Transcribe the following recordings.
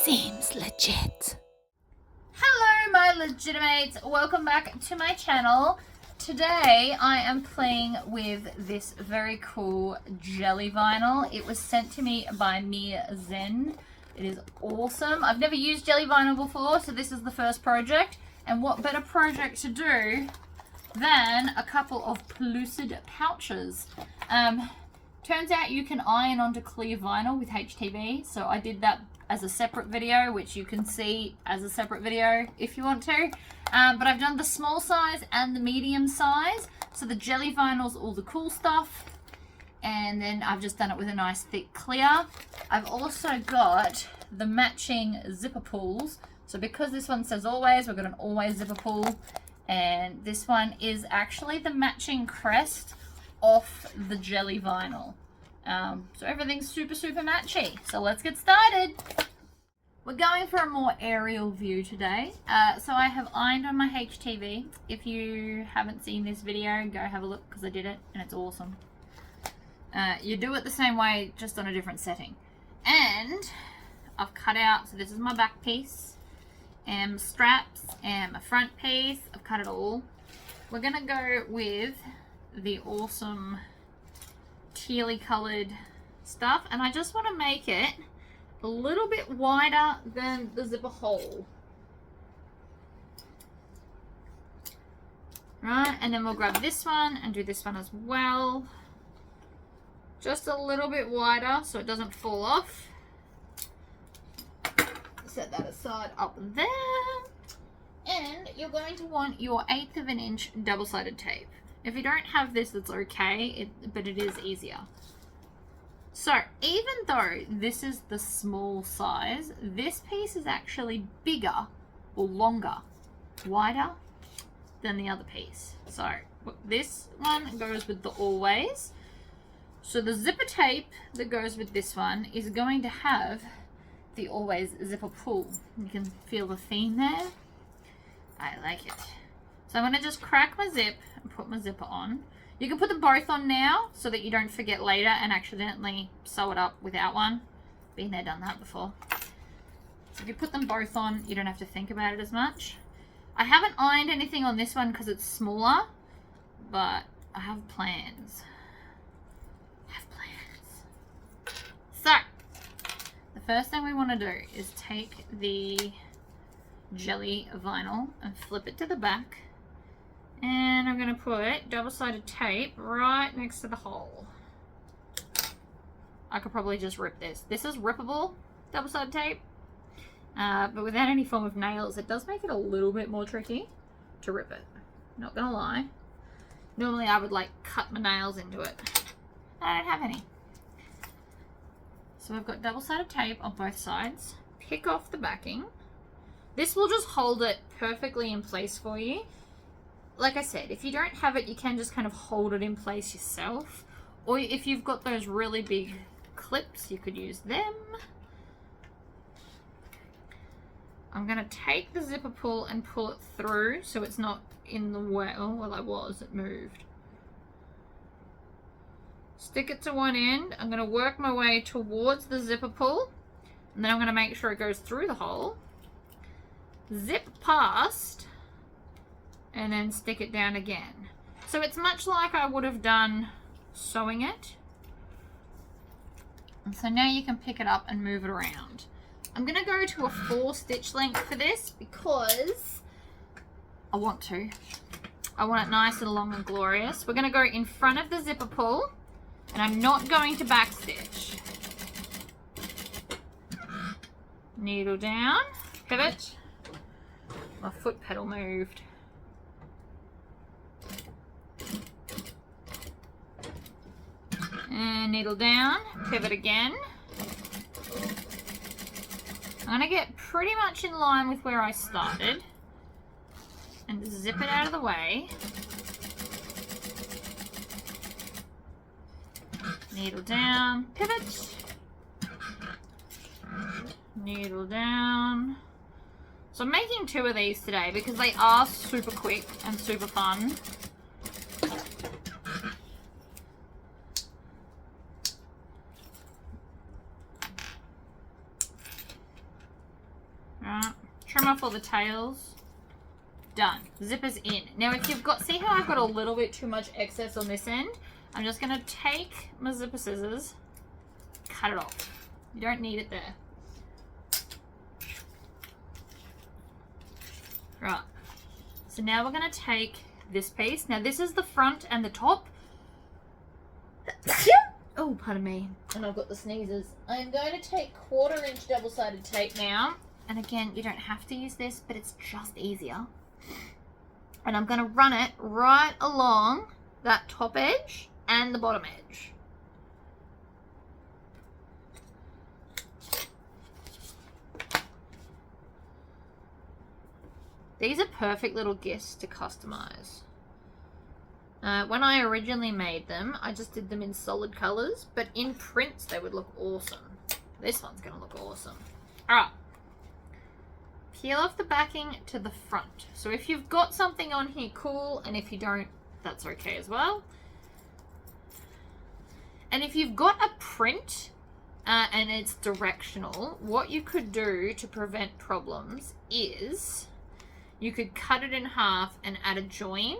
seems legit. Hello my legitimates, welcome back to my channel. Today I am playing with this very cool jelly vinyl. It was sent to me by Mia Zen. It is awesome. I've never used jelly vinyl before, so this is the first project. And what better project to do than a couple of Pelucid pouches. Turns out you can iron onto clear vinyl with HTV, so I did that as a separate video, which you can see as a separate video if you want to. But I've done the small size and the medium size, so the jelly vinyl's all the cool stuff, and then I've just done it with a nice thick clear. I've also got the matching zipper pulls, so because this one says always, we've got an always zipper pull, and this one is actually the matching crest off the jelly vinyl. So everything's super matchy. So let's get started. We're going for a more aerial view today. So I have ironed on my HTV. If you haven't seen this video, go have a look because I did it and it's awesome. You do it the same way, just on a different setting. And I've cut out, so this is my back piece, and my straps, and my front piece. I've cut it all. We're gonna go with the awesome tealy colored stuff, and I just want to make it a little bit wider than the zipper hole. Right, and then we'll grab this one and do this one as well. Just a little bit wider so it doesn't fall off. Set that aside up there. And you're going to want your 1/8 of an inch double-sided tape. If you don't have this, it's okay, but it is easier. So even though this is the small size, this piece is actually bigger or longer, wider than the other piece. So this one goes with the always. So the zipper tape that goes with this one is going to have the always zipper pull. You can feel the theme there. I like it. So I'm going to just crack my zip and put my zipper on. You can put them both on now so that you don't forget later and accidentally sew it up without one. Been there, done that before. So if you put them both on, you don't have to think about it as much. I haven't ironed anything on this one because it's smaller, but I have plans. So, the first thing we want to do is take the jelly vinyl and flip it to the back. And I'm going to put double-sided tape right next to the hole. I could probably just rip this. This is rippable double-sided tape, but without any form of nails, it does make it a little bit more tricky to rip it. Not going to lie. Normally I would like cut my nails into it. I don't have any. So I've got double-sided tape on both sides. Pick off the backing. This will just hold it perfectly in place for you. Like I said, if you don't have it, you can just kind of hold it in place yourself. Or if you've got those really big clips, you could use them. I'm going to take the zipper pull and pull it through so it's not in the way. Oh, well, it moved. Stick it to one end. I'm going to work my way towards the zipper pull. And then I'm going to make sure it goes through the hole. Zip past. And then stick it down again. So it's much like I would have done sewing it. And so now you can pick it up and move it around. I'm going to go to a 4-stitch length for this because I want to. I want it nice and long and glorious. We're going to go in front of the zipper pull, and I'm not going to backstitch. Needle down, pivot. My foot pedal moved. And needle down, pivot again. I'm going to get pretty much in line with where I started and zip it out of the way. Needle down, pivot. Needle down. So I'm making 2 of these today because they are super quick and super fun. trim off all the tails. Done. Zipper's in. Now if you've got, see how I've got a little bit too much excess on this end? I'm just going to take my zipper scissors, cut it off. You don't need it there. Right. So now we're going to take this piece. Now this is the front and the top. Oh, pardon me. And I've got the sneezes. I'm going to take 1/4 inch double-sided tape now. And again, you don't have to use this, but it's just easier. And I'm going to run it right along that top edge and the bottom edge. These are perfect little gifts to customize. When I originally made them, I just did them in solid colors, but in prints they would look awesome. This one's going to look awesome. Alright. Peel off the backing to the front. So if you've got something on here, cool, and if you don't, that's okay as well. And if you've got a print and it's directional, what you could do to prevent problems is you could cut it in half and add a join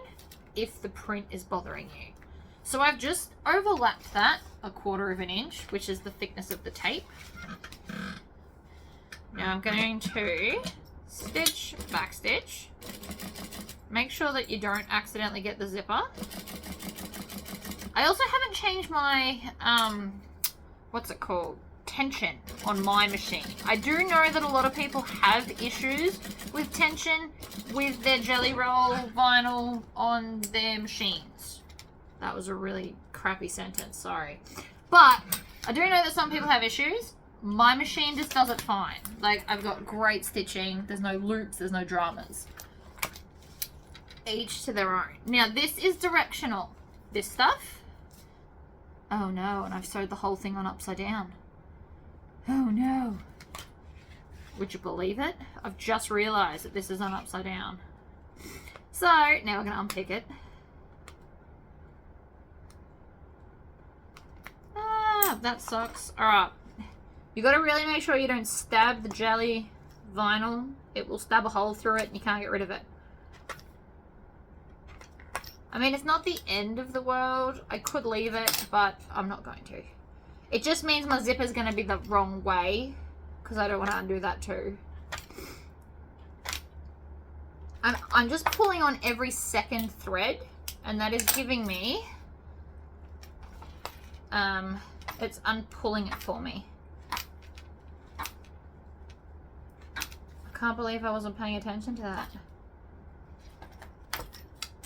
if the print is bothering you. So I've just overlapped that 1/4 inch, which is the thickness of the tape. Now I'm going to stitch, back stitch. Make sure that you don't accidentally get the zipper. I also haven't changed my, what's it called? Tension on my machine. I do know that a lot of people have issues with tension with their jelly roll vinyl on their machines. That was a really crappy sentence, sorry. But I do know that some people have issues. My machine just does it fine. Like, I've got great stitching. There's no loops, there's no dramas. Each to their own. Now, this is directional. This stuff. Oh no, and I've sewed the whole thing on upside down. Oh no. Would you believe it? I've just realized that this is on upside down. So, now we're going to unpick it. Ah, that sucks. Alright. You got to really make sure you don't stab the jelly vinyl. It will stab a hole through it and you can't get rid of it. I mean, it's not the end of the world. I could leave it, but I'm not going to. It just means my zipper's going to be the wrong way, because I don't want to undo that too. I'm just pulling on every second thread, and that is giving me, it's unpulling it for me. I can't believe I wasn't paying attention to that.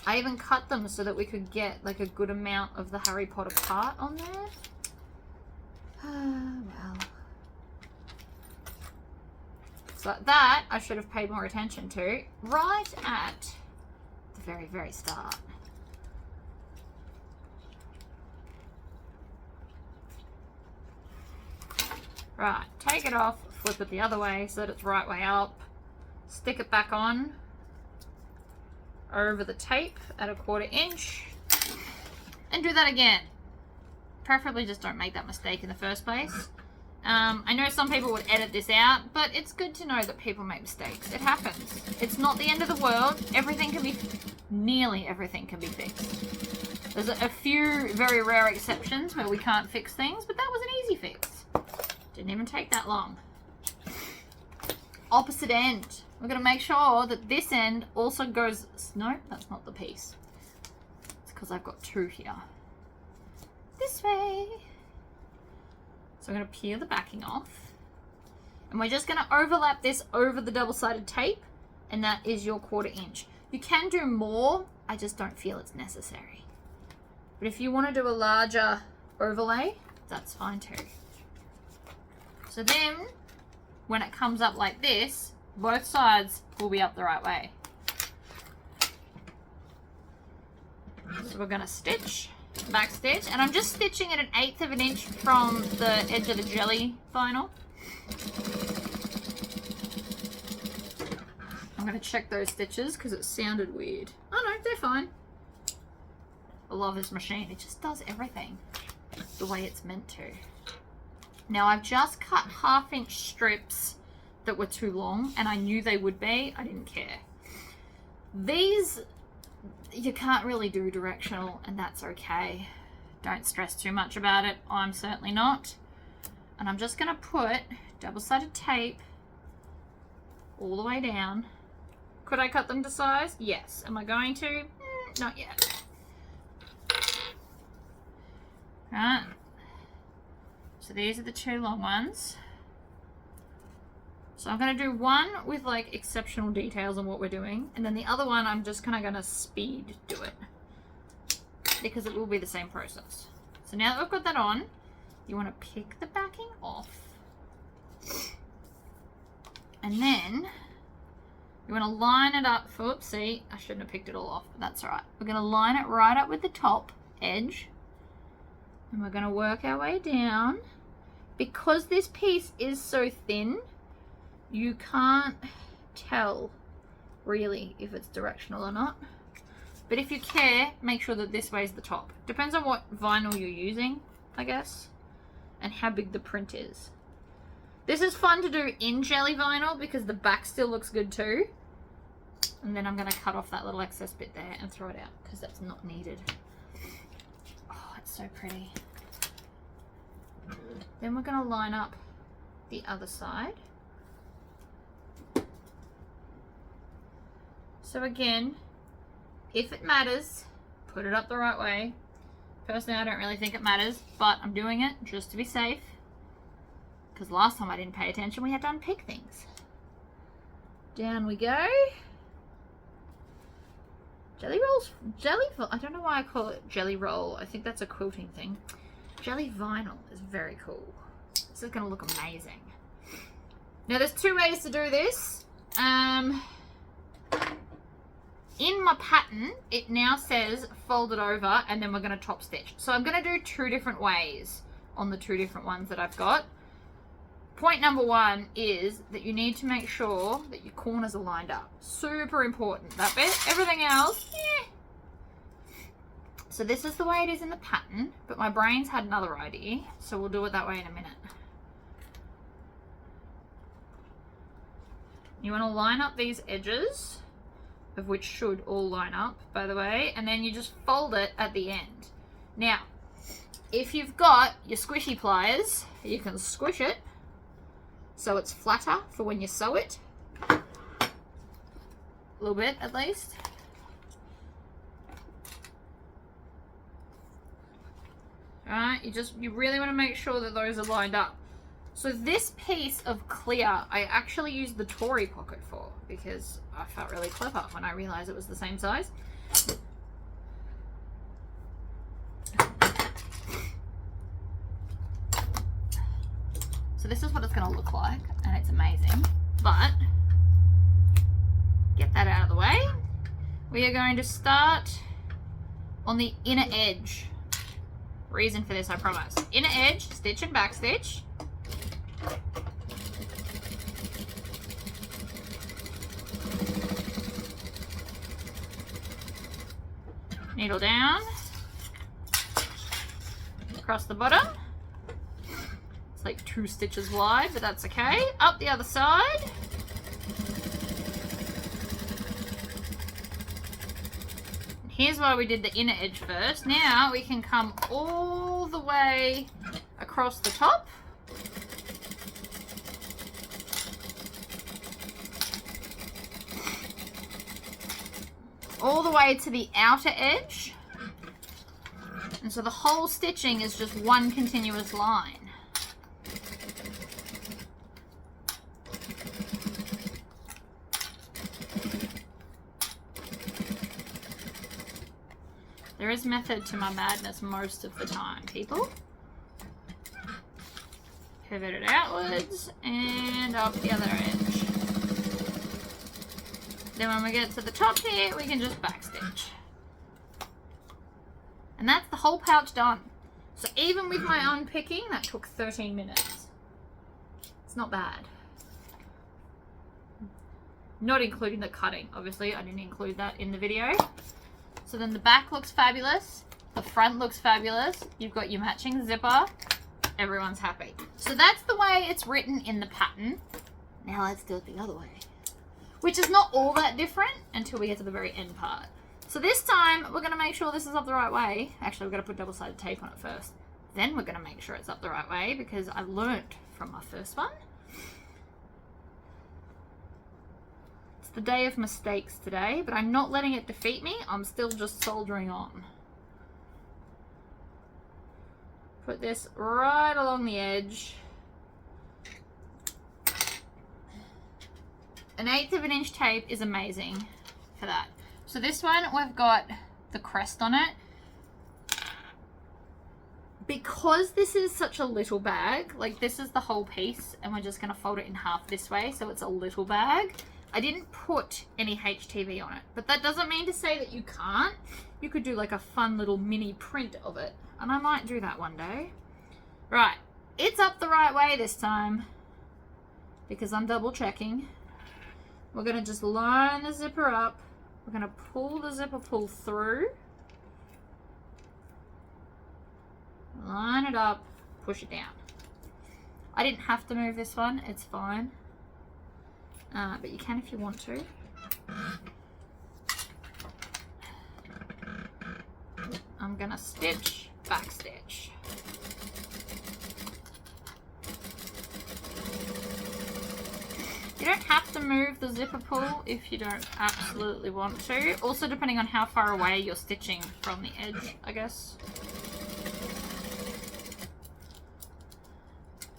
I even cut them so that we could get like a good amount of the Harry Potter part on there. Well. So that I should have paid more attention to right at the very, very start. Right, take it off, flip it the other way so that it's right way up. Stick it back on over the tape at 1/4 inch. And do that again. Preferably just don't make that mistake in the first place. I know some people would edit this out, but it's good to know that people make mistakes. It happens. It's not the end of the world. Everything can be, nearly everything can be fixed. There's a few very rare exceptions where we can't fix things, but that was an easy fix. Didn't even take that long. Opposite end. We're going to make sure that this end also goes, no, that's not the piece. It's because I've got two here. This way. So I'm going to peel the backing off. And we're just going to overlap this over the double-sided tape. And that is your 1/4 inch. You can do more. I just don't feel it's necessary. But if you want to do a larger overlay, that's fine too. So then, when it comes up like this, both sides will be up the right way. So we're going to stitch. Back stitch, and I'm just stitching at 1/8 inch from the edge of the jelly vinyl. I'm going to check those stitches because it sounded weird. Oh no, they're fine. I love this machine. It just does everything the way it's meant to. Now I've just cut 1/2 inch strips that were too long, and I knew they would be. I didn't care. These, you can't really do directional, and that's okay. Don't stress too much about it. I'm certainly not. And I'm just going to put double-sided tape all the way down. Could I cut them to size? Yes. Am I going to? Not yet. Right. So these are the two long ones. So I'm going to do one with like exceptional details on what we're doing, and then the other one I'm just kind of going to speed do it because it will be the same process. So now that we've got that on, you want to pick the backing off, and then you want to line it up. Oops, see, I shouldn't have picked it all off, but that's all right. We're going to line it right up with the top edge, and we're going to work our way down. Because this piece is so thin, you can't tell really if it's directional or not. But if you care, make sure that this way is the top. Depends on what vinyl you're using, I guess, and how big the print is. This is fun to do in jelly vinyl because the back still looks good too. And then I'm going to cut off that little excess bit there and throw it out because that's not needed. Oh, it's so pretty. Then we're going to line up the other side. So again, if it matters, put it up the right way. Personally, I don't really think it matters, but I'm doing it just to be safe. Because last time I didn't pay attention, we had to unpick things. Down we go. Jelly rolls, I don't know why I call it jelly roll. I think that's a quilting thing. Jelly vinyl is very cool. This is going to look amazing. Now there's two ways to do this. In my pattern, it now says fold it over and then we're going to top stitch. So I'm going to do two different ways on the two different ones that I've got. Point number one is that you need to make sure that your corners are lined up. Super important, that bit. Everything else, yeah. So this is the way it is in the pattern, but my brain's had another idea, so we'll do it that way in a minute. You want to line up these edges, of which should all line up, by the way, and then you just fold it at the end. Now, if you've got your squishy pliers, you can squish it so it's flatter for when you sew it. A little bit, at least. Alright, you really want to make sure that those are lined up. So this piece of clear, I actually used the Tory pocket for because I felt really clever when I realized it was the same size. So this is what it's going to look like, and it's amazing. But, get that out of the way. We are going to start on the inner edge. Reason for this, I promise. Inner edge, stitch and back stitch. Needle down, across the bottom. It's like 2 stitches wide, but that's okay. Up the other side. Here's why we did the inner edge first. Now we can come all the way across the top. All the way to the outer edge. And so the whole stitching is just one continuous line. There is method to my madness most of the time, people. Pivot it outwards and up the other edge. Then when we get to the top here, we can just backstitch. And that's the whole pouch done. So even with my unpicking, that took 13 minutes. It's not bad. Not including the cutting, obviously. I didn't include that in the video. So then the back looks fabulous. The front looks fabulous. You've got your matching zipper. Everyone's happy. So that's the way it's written in the pattern. Now let's do it the other way. Which is not all that different until we get to the very end part. So this time, we're going to make sure this is up the right way. Actually, we're going to put double-sided tape on it first. Then we're going to make sure it's up the right way because I've learnt from my first one. It's the day of mistakes today, but I'm not letting it defeat me. I'm still just soldering on. Put this right along the edge. 1/8 of an inch tape is amazing for that. So this one, we've got the crest on it. Because this is such a little bag, like this is the whole piece, and we're just going to fold it in half this way, so it's a little bag. I didn't put any HTV on it, but that doesn't mean to say that you can't. You could do like a fun little mini print of it, and I might do that one day. Right, it's up the right way this time, because I'm double checking. We're going to just line the zipper up. We're going to pull the zipper pull through. Line it up, push it down. I didn't have to move this one, it's fine. But you can if you want to. I'm going to stitch, back stitch. You don't have to move the zipper pull if you don't absolutely want to. Also, depending on how far away you're stitching from the edge, I guess.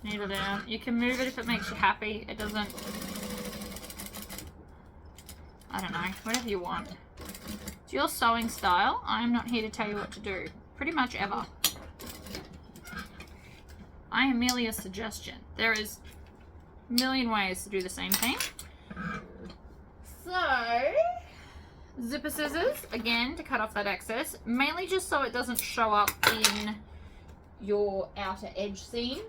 Needle down. You can move it if it makes you happy. It doesn't... I don't know. Whatever you want. It's your sewing style. I'm not here to tell you what to do. Pretty much ever. I am merely a suggestion. There is a million ways to do the same thing. So, zipper scissors, again, to cut off that excess. Mainly just so it doesn't show up in your outer edge seam.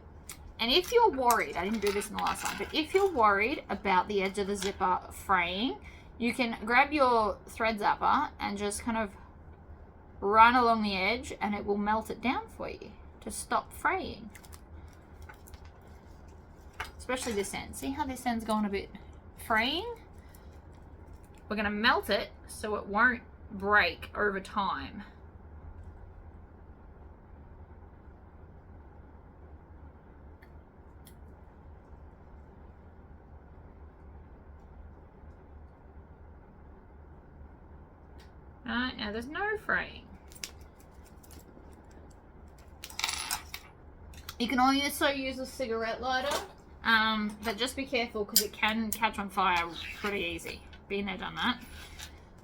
And if you're worried, I didn't do this in the last one, but if you're worried about the edge of the zipper fraying, you can grab your thread zapper and just kind of run along the edge and it will melt it down for you to stop fraying. Especially this end. See how this end's going a bit fraying? We're going to melt it so it won't break over time. Alright, now there's no fraying. You can also use a cigarette lighter, but just be careful because it can catch on fire pretty easy. Been there, done that.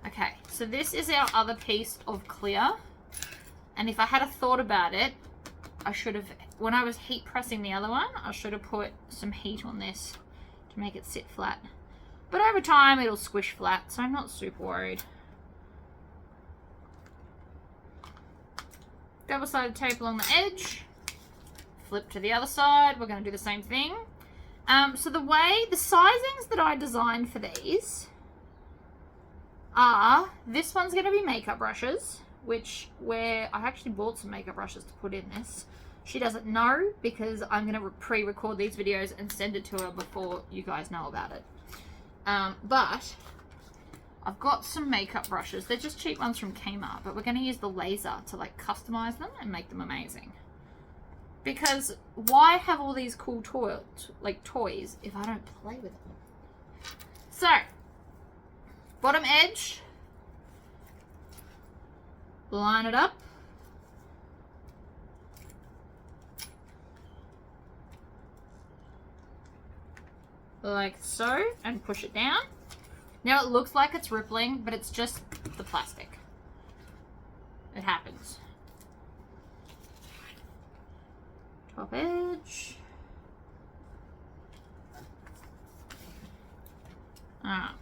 Okay, so this is our other piece of clear. And if I had a thought about it, I should have, when I was heat pressing the other one, I should have put some heat on this to make it sit flat. But over time, it'll squish flat, so I'm not super worried. Double-sided tape along the edge. Flip to the other side. We're going to do the same thing. So the sizings that I designed for these are, this one's going to be makeup brushes, I actually bought some makeup brushes to put in this. She doesn't know because I'm going to pre-record these videos and send it to her before you guys know about it. But I've got some makeup brushes. They're just cheap ones from Kmart, but we're going to use the laser to like customize them and make them amazing. Because why have all these cool toys if I don't play with them? So, bottom edge, line it up. Like so, and push it down. Now it looks like it's rippling, but it's just the plastic. It happens. Top edge. Ah.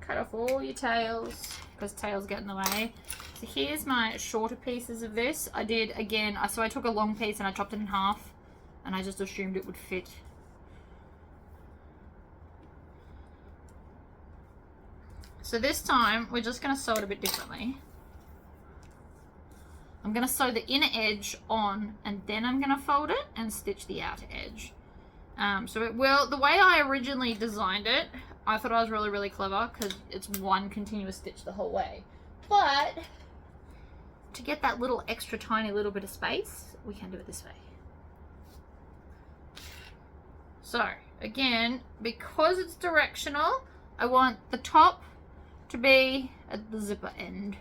Cut off all your tails because tails get in the way. So here's my shorter pieces of this. I did, again, so I took a long piece and I chopped it in half, and I just assumed it would fit. So this time, we're just going to sew it a bit differently. I'm going to sew the inner edge on, and then I'm going to fold it and stitch the outer edge. So it will, the way I originally designed it, I thought I was really, really clever because it's one continuous stitch the whole way. But to get that little extra tiny little bit of space, we can do it this way. So again, because it's directional, I want the top to be at the zipper end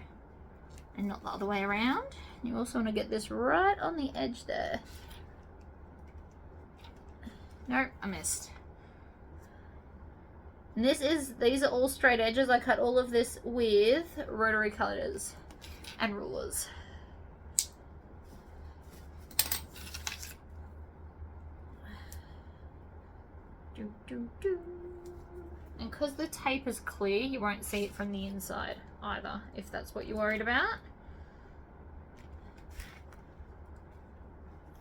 and not the other way around. You also want to get this right on the edge there. Nope, I missed. And these are all straight edges. I cut all of this with rotary cutters and rulers. And because the tape is clear, you won't see it from the inside either, if that's what you're worried about.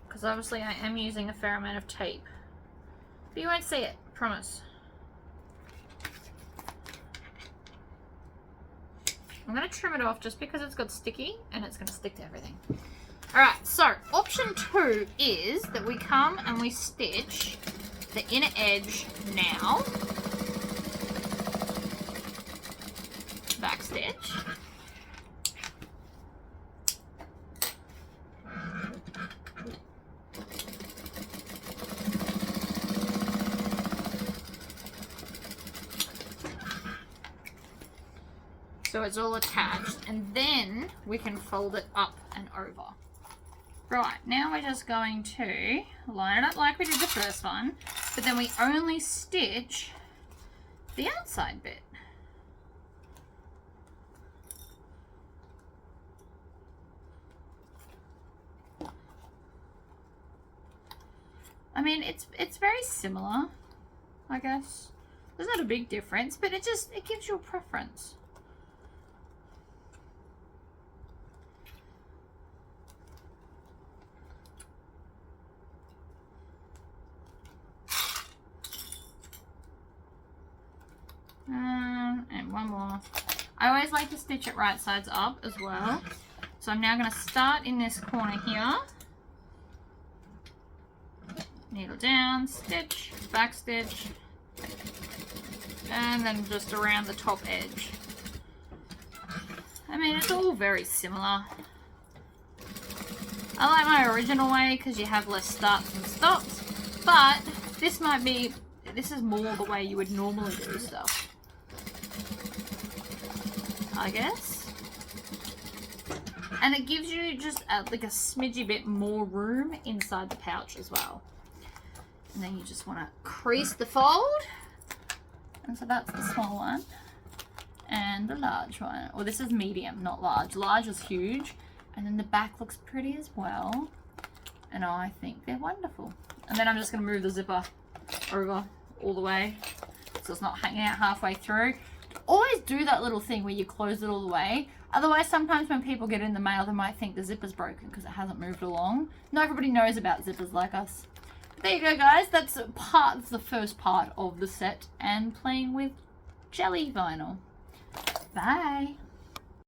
Because obviously I am using a fair amount of tape. But you won't see it, promise. I'm going to trim it off just because it's got sticky and it's going to stick to everything. Alright, so option 2 is that we come and we stitch the inner edge now. Back stitch. So it's all attached, and then we can fold it up and over. Right, now we're just going to line it up like we did the first one, but then we only stitch the outside bit. I mean, it's very similar, I guess. There's not a big difference, but it gives you a preference. And one more. I always like to stitch it right sides up as well. So I'm now going to start in this corner here. Needle down, stitch, back stitch, and then just around the top edge. I mean, it's all very similar. I like my original way because you have less starts and stops, but this is more the way you would normally do stuff, I guess. And it gives you just like a smidgy bit more room inside the pouch as well. And then you just want to crease the fold. And so that's the small one. And the large one. Well, this is medium, not large. Large is huge. And then the back looks pretty as well. And I think they're wonderful. And then I'm just going to move the zipper over all the way, so it's not hanging out halfway through. Always do that little thing where you close it all the way. Otherwise, sometimes when people get in the mail, they might think the zipper's broken because it hasn't moved along. Not everybody knows about zippers like us. There you go, guys. That's the first part of the set and playing with jelly vinyl. Bye.